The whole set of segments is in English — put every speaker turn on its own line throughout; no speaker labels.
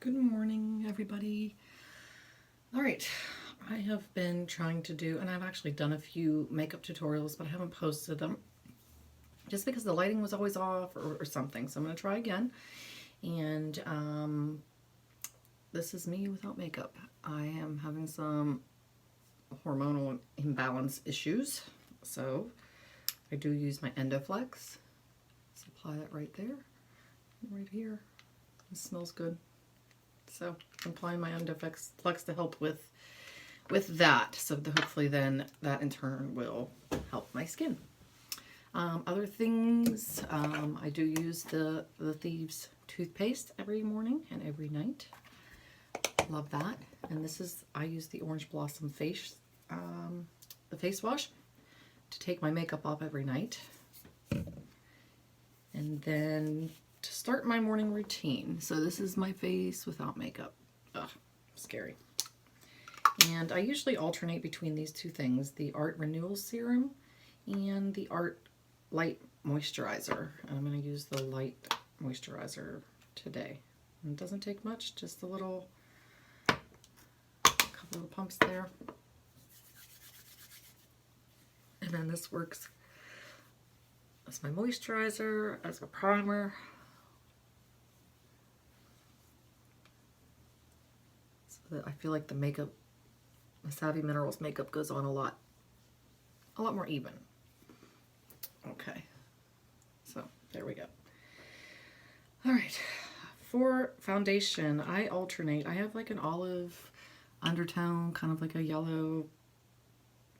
Good morning, everybody. All right, I have been trying to do, and I've actually done a few makeup tutorials, but I haven't posted them just because the lighting was always off or something. So I'm going to try again. And this is me without makeup. I am having some hormonal imbalance issues. So I do use my Endoflex. Let's apply that right there, right here. It smells good. So I'm applying my Endoflex to help with that. So hopefully then that in turn will help my skin. Other things, I do use the Thieves toothpaste every morning and every night. Love that. And this is, I use the Orange Blossom face, the face wash to take my makeup off every night. And then to start my morning routine. So this is my face without makeup. Ugh, scary. And I usually alternate between these two things, the Art Renewal Serum and the Art Light Moisturizer. And I'm going to use the light moisturizer today. And it doesn't take much, just a couple of pumps there. And then this works as my moisturizer, as a primer. So that I feel like the makeup, the Savvy Minerals makeup goes on a lot more even. Okay, so there we go. All right, for foundation, I alternate. I have like an olive undertone, kind of like a yellow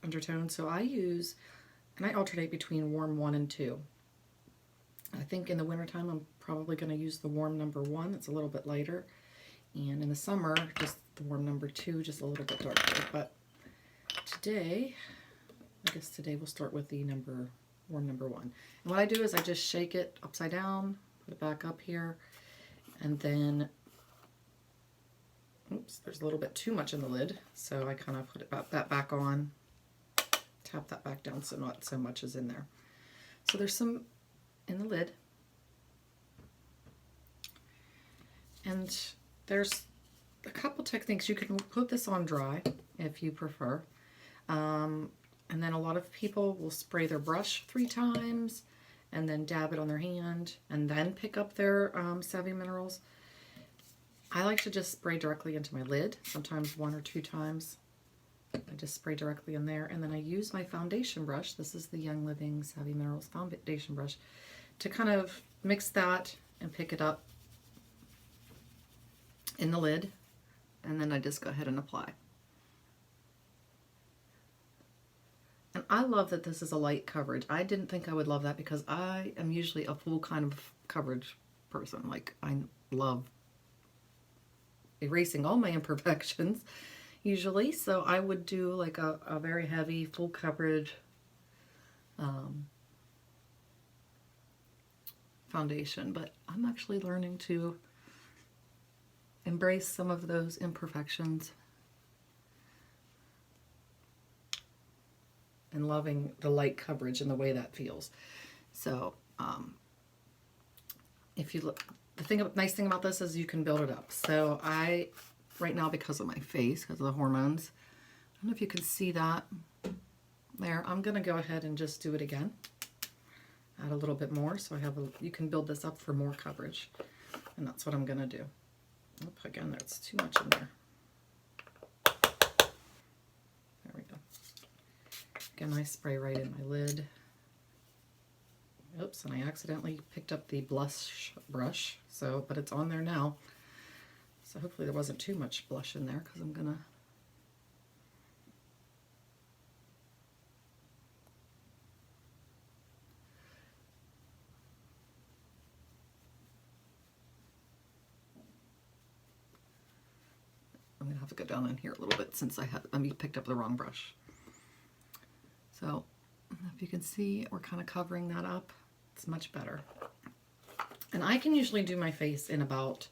undertone. So I use, and I alternate between warm 1 and 2. I think in the wintertime, I'm probably going to use the warm number 1. It's a little bit lighter. And in the summer, just the warm number 2, just a little bit darker. But today, I guess today we'll start with the warm number 1. And what I do is I just shake it upside down, put it back up here, and then, oops, there's a little bit too much in the lid. So I kind of put that back on, tap that back down so not so much is in there. So there's some in the lid. And there's a couple techniques. You can put this on dry if you prefer. And then a lot of people will spray their brush 3 times and then dab it on their hand and then pick up their Savvy Minerals. I like to just spray directly into my lid, sometimes 1 or 2 times. I just spray directly in there, and then I use my foundation brush. This is the Young Living Savvy Minerals foundation brush to kind of mix that and pick it up in the lid, and then I just go ahead and apply. And I love that this is a light coverage. I didn't think I would love that because I am usually a full kind of coverage person. Like, I love erasing all my imperfections usually, so I would do like a very heavy full coverage foundation, but I'm actually learning to embrace some of those imperfections and loving the light coverage and the way that feels. So if you look, nice thing about this is you can build it up. So I, right now, because of my face, because of the hormones, I don't know if you can see that there. I'm gonna go ahead and just do it again. Add a little bit more, so you can build this up for more coverage, and that's what I'm gonna do. Oop, again, that's too much in there. There we go. Again, I spray right in my lid. Oops, and I accidentally picked up the blush brush, but it's on there now. So hopefully there wasn't too much blush in there, because I'm gonna have to go down in here a little bit since I picked up the wrong brush. So if you can see, we're kind of covering that up. It's much better. And I can usually do my face in about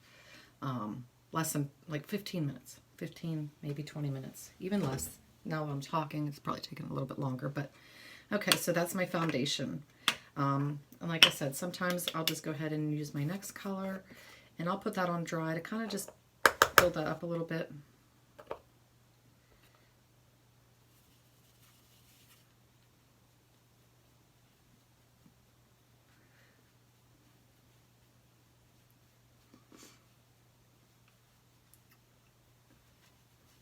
less than like 15 minutes. 15, maybe 20 minutes, even less. Now that I'm talking, it's probably taking a little bit longer, but okay, so that's my foundation. And like I said, sometimes I'll just go ahead and use my next color, and I'll put that on dry to kind of just build that up a little bit.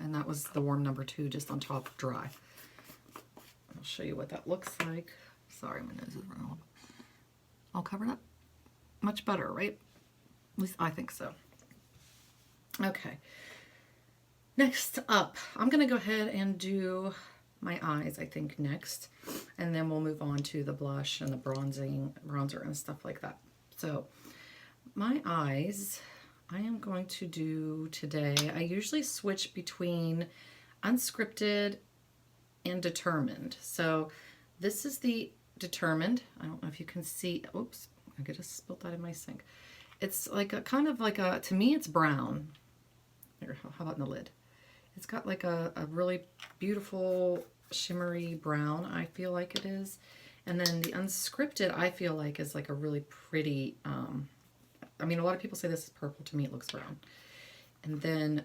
And that was the warm number 2, just on top, dry. I'll show you what that looks like. Sorry, my nose is running a little bit. All covered up. Much better, right? At least I think so. Okay. Next up, I'm going to go ahead and do my eyes, I think, next. And then we'll move on to the blush and the bronzer and stuff like that. So, my eyes, I am going to do today, I usually switch between unscripted and determined. So, this is the determined. I don't know if you can see. Oops, I could have spilled that in my sink. It's like a kind of like a, to me it's brown. Here, how about in the lid? It's got like a really beautiful shimmery brown, I feel like it is. And then the unscripted, I feel like, is like a really pretty, I mean, a lot of people say this is purple. To me, it looks brown. And then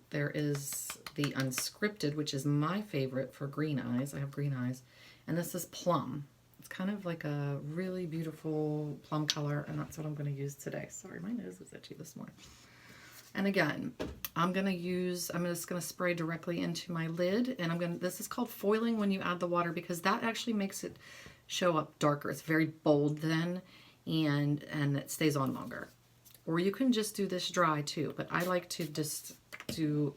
there is the unscripted, which is my favorite for green eyes. I have green eyes. And this is plum. It's kind of like a really beautiful plum color, and that's what I'm going to use today. Sorry, my nose was itchy this morning. And again, I'm just going to spray directly into my lid, and this is called foiling when you add the water, because that actually makes it show up darker. It's very bold then, and it stays on longer. Or you can just do this dry too, but I like to just do,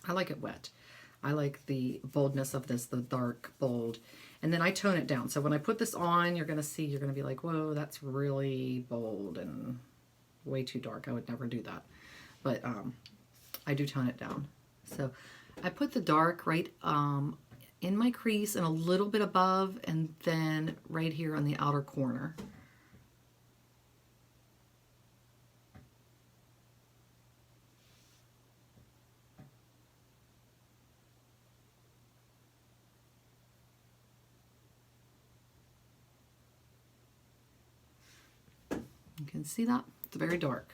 I like it wet. I like the boldness of this, the dark, bold. And then I tone it down. So when I put this on, you're going to be like, whoa, that's really bold and way too dark. I would never do that. But I do tone it down. So I put the dark right in my crease and a little bit above, and then right here on the outer corner. You can see that? It's very dark.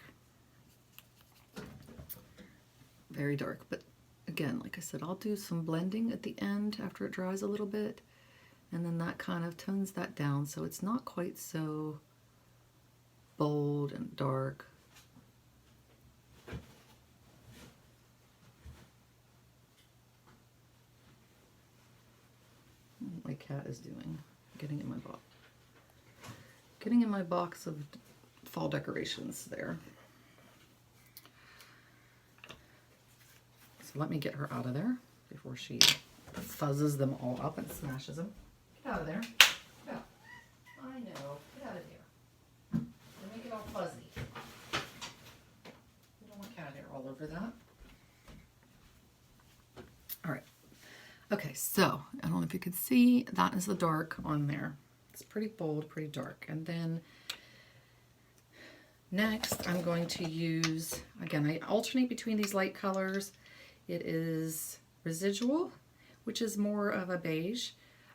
Very dark. But again, like I said, I'll do some blending at the end after it dries a little bit. And then that kind of tones that down so it's not quite so bold and dark. What my cat is doing. Getting in my box. Getting in my box of fall decorations there. So let me get her out of there before she fuzzes them all up and smashes them. Get out of there. Yeah. I know. Get out of here. They make it all fuzzy. We don't want cat hair all over that. All right. Okay, so I don't know if you can see, that is the dark on there. It's pretty bold, pretty dark. And then next I'm going to use, again, I alternate between these light colors. It is Residual, which is more of a beige,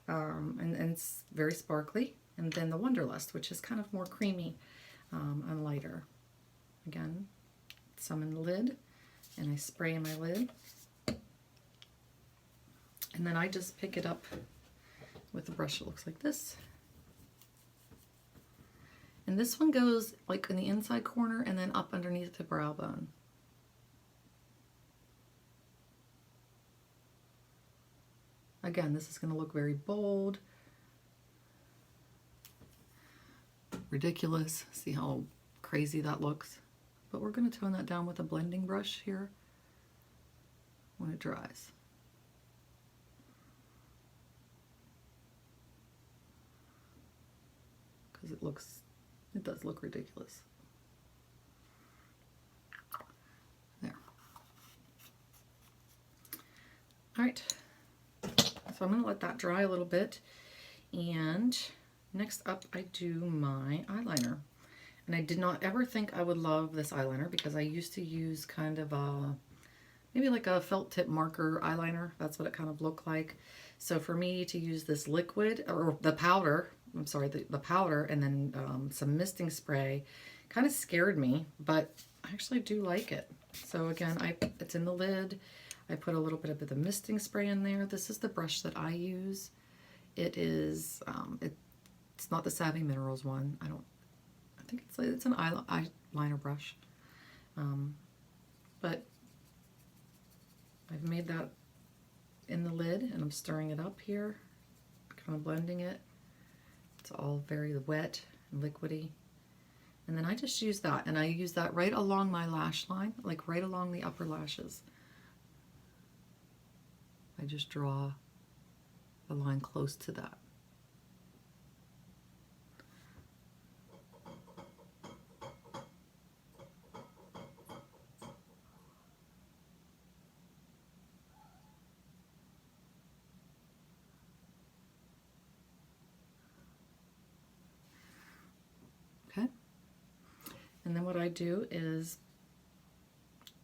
and it's very sparkly. And then the Wanderlust, which is kind of more creamy and lighter. Again, some in the lid, and I spray in my lid. And then I just pick it up with a brush that looks like this. And this one goes like in the inside corner and then up underneath the brow bone. Again, this is going to look very bold, ridiculous. See how crazy that looks? But we're going to tone that down with a blending brush here when it dries. Because it does look ridiculous. There. All right. So I'm going to let that dry a little bit. And next up, I do my eyeliner. And I did not ever think I would love this eyeliner because I used to use kind of a, maybe like a felt tip marker eyeliner. That's what it kind of looked like. So for me to use this liquid, or the powder, the powder, and then some misting spray kind of scared me, but I actually do like it. So again, it's in the lid. I put a little bit of the misting spray in there. This is the brush that I use. It is, it's not the Savvy Minerals one. I think it's an eyeliner brush. But I've made that in the lid, and I'm stirring it up here, kind of blending it. It's all very wet and liquidy. And then I just use that, and I use that right along my lash line, like right along the upper lashes. I just draw a line close to that. Okay. And then what I do is,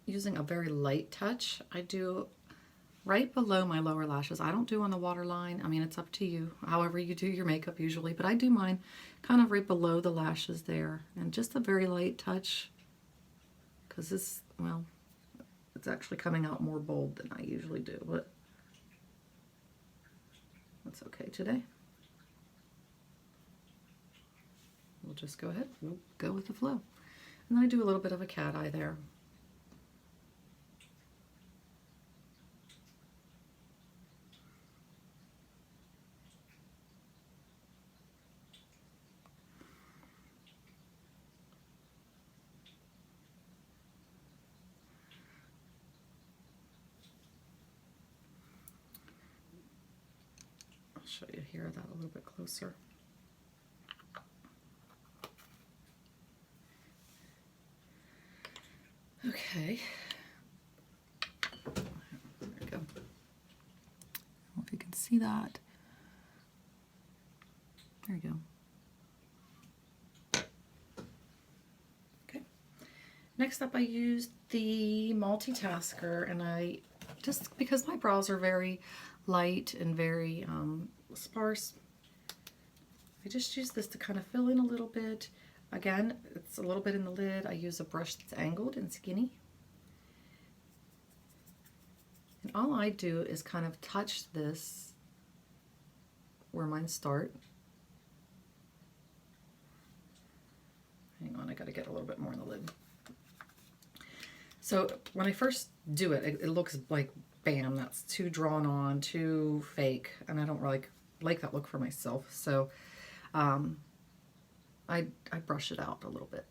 using a very light touch, I do right below my lower lashes. I don't do on the waterline. I mean, it's up to you, however you do your makeup usually, but I do mine kind of right below the lashes there, and just a very light touch, because this, well, it's actually coming out more bold than I usually do, but that's okay today. We'll just go ahead, we'll go with the flow. And then I do a little bit of a cat eye there. I'll show you here that a little bit closer. Okay. There we go. I don't know if you can see that. There you go. Okay. Next up, I used the Multitasker, and I just, because my brows are very light and very sparse, I just use this to kind of fill in a little bit. Again, it's a little bit in the lid. I use a brush that's angled and skinny. And all I do is kind of touch this where mine start. Hang on, I gotta get a little bit more in the lid. So when I first do it, it looks like, bam, that's too drawn on, too fake, and I don't really like that look for myself. So I brush it out a little bit.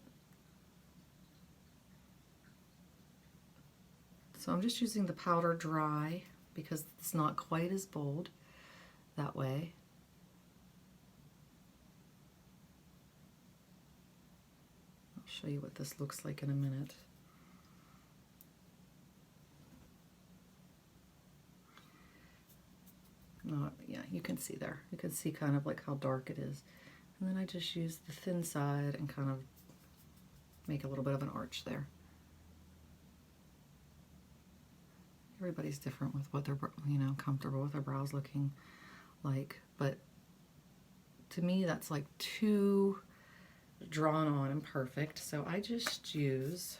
So I'm just using the powder dry because it's not quite as bold that way. I'll show you what this looks like in a minute. Yeah, you can see there. You can see kind of like how dark it is. And then I just use the thin side and kind of make a little bit of an arch there. Everybody's different with what they're, comfortable with their brows looking like. But to me, that's like too drawn on and perfect. So I just use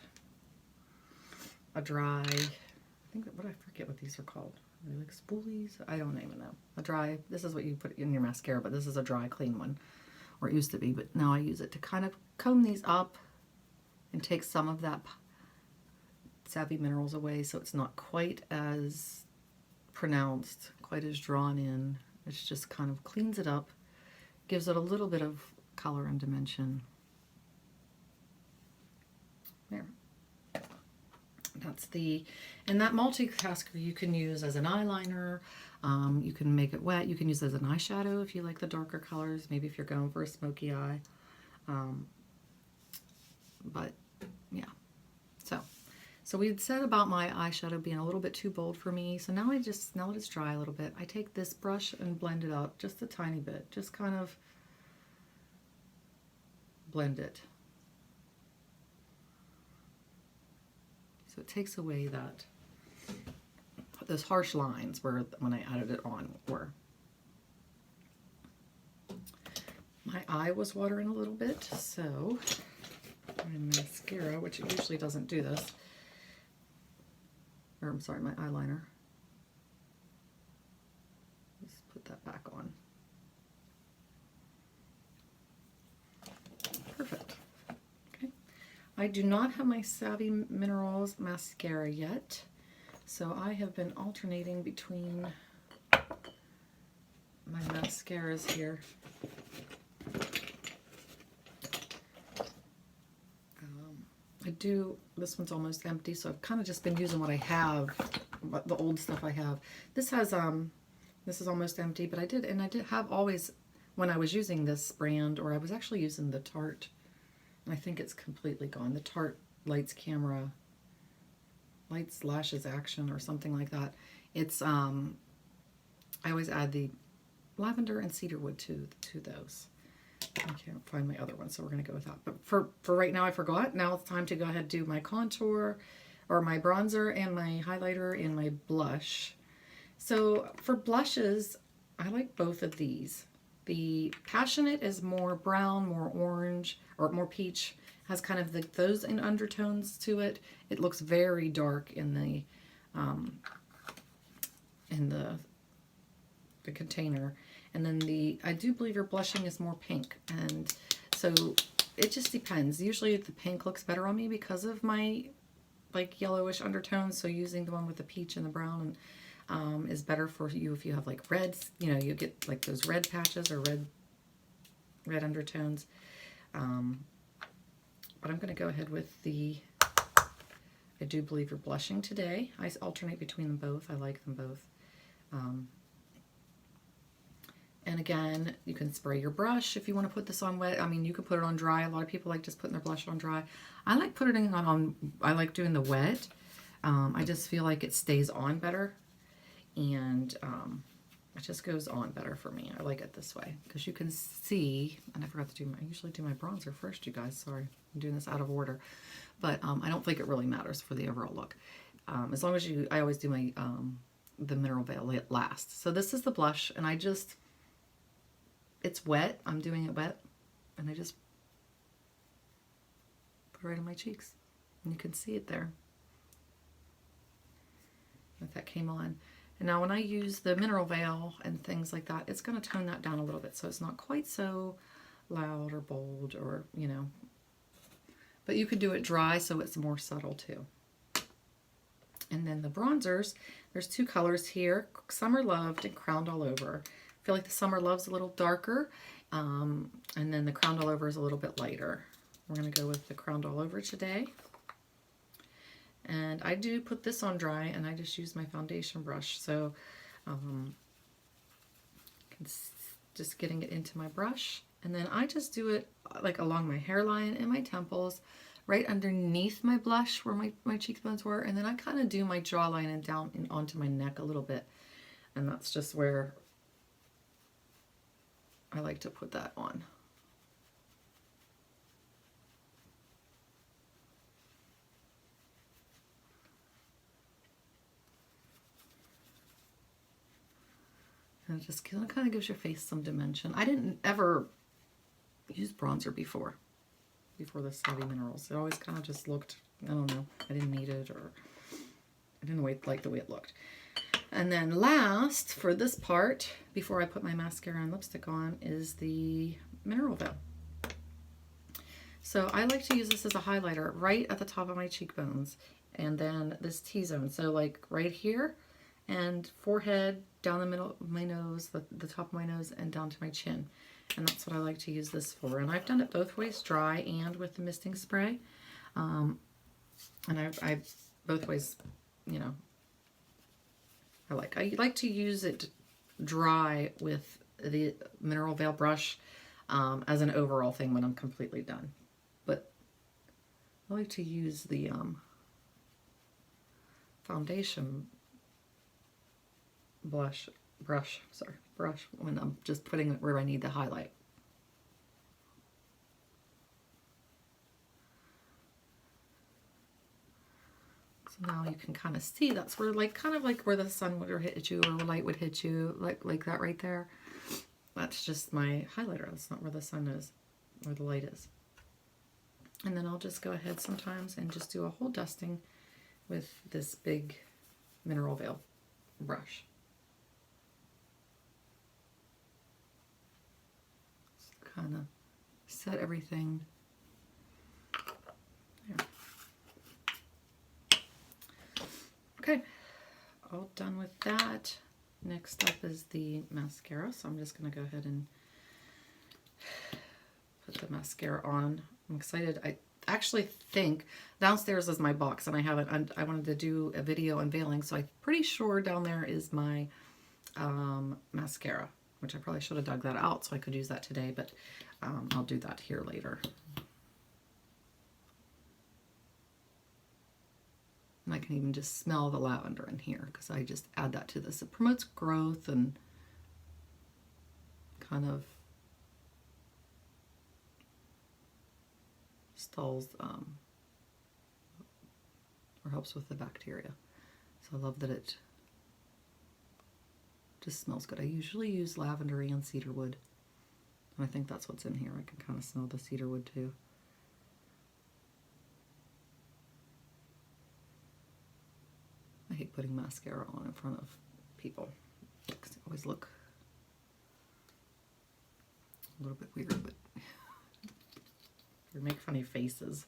a dry, I forget what these are called. Are they like spoolies? I don't even know. A dry, this is what you put in your mascara, but this is a dry, clean one. Or it used to be, but now I use it to kind of comb these up and take some of that Savvy Minerals away, so it's not quite as pronounced, quite as drawn in. It just kind of cleans it up, gives it a little bit of color and dimension. There. That's and that Multitasker you can use as an eyeliner. You can make it wet. You can use it as an eyeshadow if you like the darker colors, maybe if you're going for a smoky eye. But yeah, so we had said about my eyeshadow being a little bit too bold for me. So now let it's dry a little bit. I take this brush and blend it out just a tiny bit. Just kind of blend it. So it takes away those harsh lines where when I added it on were. My eye was watering a little bit, so my mascara. mascara, which it usually doesn't do this. Or I'm sorry, my eyeliner. Let's put that back on. Perfect. Okay. I do not have my Savvy Minerals mascara yet, so I have been alternating between my mascaras here. This one's almost empty, so I've kind of just been using what I have, the old stuff I have. This has, this is almost empty, but I did have always, when I was using this brand, or I was actually using the Tarte, and I think it's completely gone, the Tarte Lights Lashes Action, or something like that. It's, I always add the lavender and cedarwood to those. I can't find my other one, so we're going to go with that. But for right now, I forgot. Now it's time to go ahead and do my contour, or my bronzer, and my highlighter, and my blush. So for blushes, I like both of these. The Passionate is more brown, more orange, or more peach. Has kind of those in undertones to it. It looks very dark in the container. And then I do believe your blushing is more pink, and so it just depends. Usually the pink looks better on me because of my like yellowish undertones, so using the one with the peach and the brown is better for you if you have like reds, you know, you get like those red patches or red undertones. But I'm going to go ahead with I do believe you're blushing today. I alternate between them both. I like them both. And again, you can spray your brush if you want to put this on wet. I mean, you can put it on dry. A lot of people like just putting their blush on dry. I like putting it on, I like doing the wet. I just feel like it stays on better. And it just goes on better for me. I like it this way. Because you can see, and I forgot to do I usually do my bronzer first, you guys. Sorry, I'm doing this out of order. But I don't think it really matters for the overall look. As long as I always do my, the Mineral Veil last. So this is the blush, and it's wet. I'm doing it wet, and I just put it right on my cheeks, and you can see it there. That came on. And now when I use the Mineral Veil and things like that, it's going to tone that down a little bit, so it's not quite so loud or bold, or, you know. But you could do it dry, so it's more subtle too. And then the bronzers, there's two colors here, Summer Loved and Crowned All Over. I feel like the Summer Love's a little darker, and then the Crowned All Over is a little bit lighter. We're going to go with the Crowned All Over today. And I do put this on dry, and I just use my foundation brush. So just getting it into my brush. And then I just do it like along my hairline and my temples, right underneath my blush where my cheekbones were. And then I kind of do my jawline and down and onto my neck a little bit. And that's just where I like to put that on. And it just kind of gives your face some dimension. I didn't ever use bronzer before the Savvy Minerals. It always kind of just looked, I don't know, I didn't need it, or I didn't like the way it looked. And then last, for this part, before I put my mascara and lipstick on, is the Mineral Veil. So I like to use this as a highlighter right at the top of my cheekbones, and then this T-zone. So like right here, and forehead, down the middle of my nose, the top of my nose, and down to my chin. And that's what I like to use this for. And I've done it both ways, dry and with the misting spray. And I both ways, you know, I like to use it dry with the Mineral Veil brush as an overall thing when I'm completely done. But I like to use the foundation brush when I'm just putting it where I need the highlight. So now you can kind of see that's where, like, kind of like where the sun would hit you, or light would hit you, like that right there. That's just my highlighter. That's not where the sun is, where the light is. And then I'll just go ahead sometimes and just do a whole dusting with this big mineral veil brush. Just kind of set everything there. Okay, all done with that. Next up is the mascara, so I'm just going to go ahead and put the mascara on. I'm excited. I actually think downstairs is my box, and I haven't. I wanted to do a video unveiling, so I'm pretty sure down there is my mascara, which I probably should have dug that out so I could use that today, but I'll do that here later. And I can even just smell the lavender in here because I just add that to this. It promotes growth and kind of stalls or helps with the bacteria. So I love that it just smells good. I usually use lavender and cedarwood, and I think that's what's in here. I can kind of smell the cedarwood too. I hate putting mascara on in front of people because they always look a little bit weird, but they make funny faces.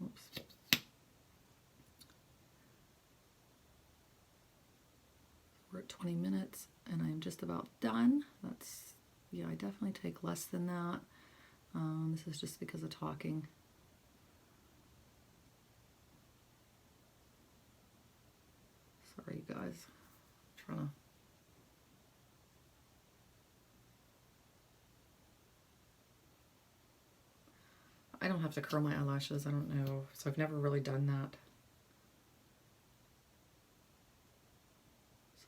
Oops. We're at 20 minutes and I'm just about done. That's, yeah, I definitely take less than that. This is just because of talking. Sorry, you guys. I'm trying to. I don't have to curl my eyelashes. I don't know. So I've never really done that.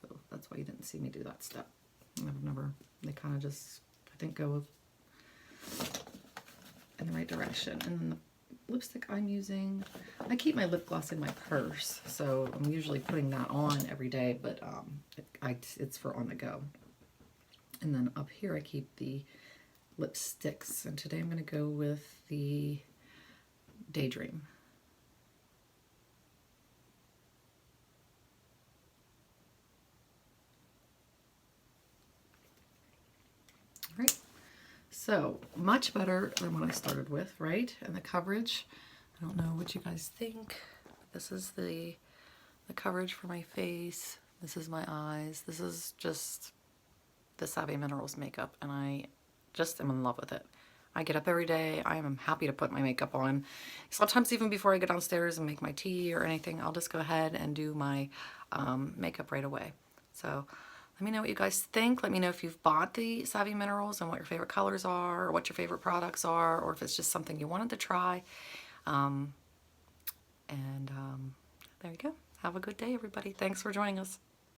So that's why you didn't see me do that step. I've never, they kind of just, I think, go in the right direction. And then the lipstick I'm using, I keep my lip gloss in my purse, so I'm usually putting that on every day, but it's for on the go. And then up here I keep the lipsticks, and today I'm going to go with the Daydream. All right, so much better than what I started with, right? And the coverage, I don't know what you guys think. This is the coverage for my face. This is my eyes. This is just the Savvy Minerals makeup, and I just am in love with it. I get up every day. I am happy to put my makeup on. Sometimes even before I get downstairs and make my tea or anything, I'll just go ahead and do my makeup right away. So let me know what you guys think. Let me know if you've bought the Savvy Minerals and what your favorite colors are, or what your favorite products are, or if it's just something you wanted to try. There you go. Have a good day, everybody. Thanks for joining us.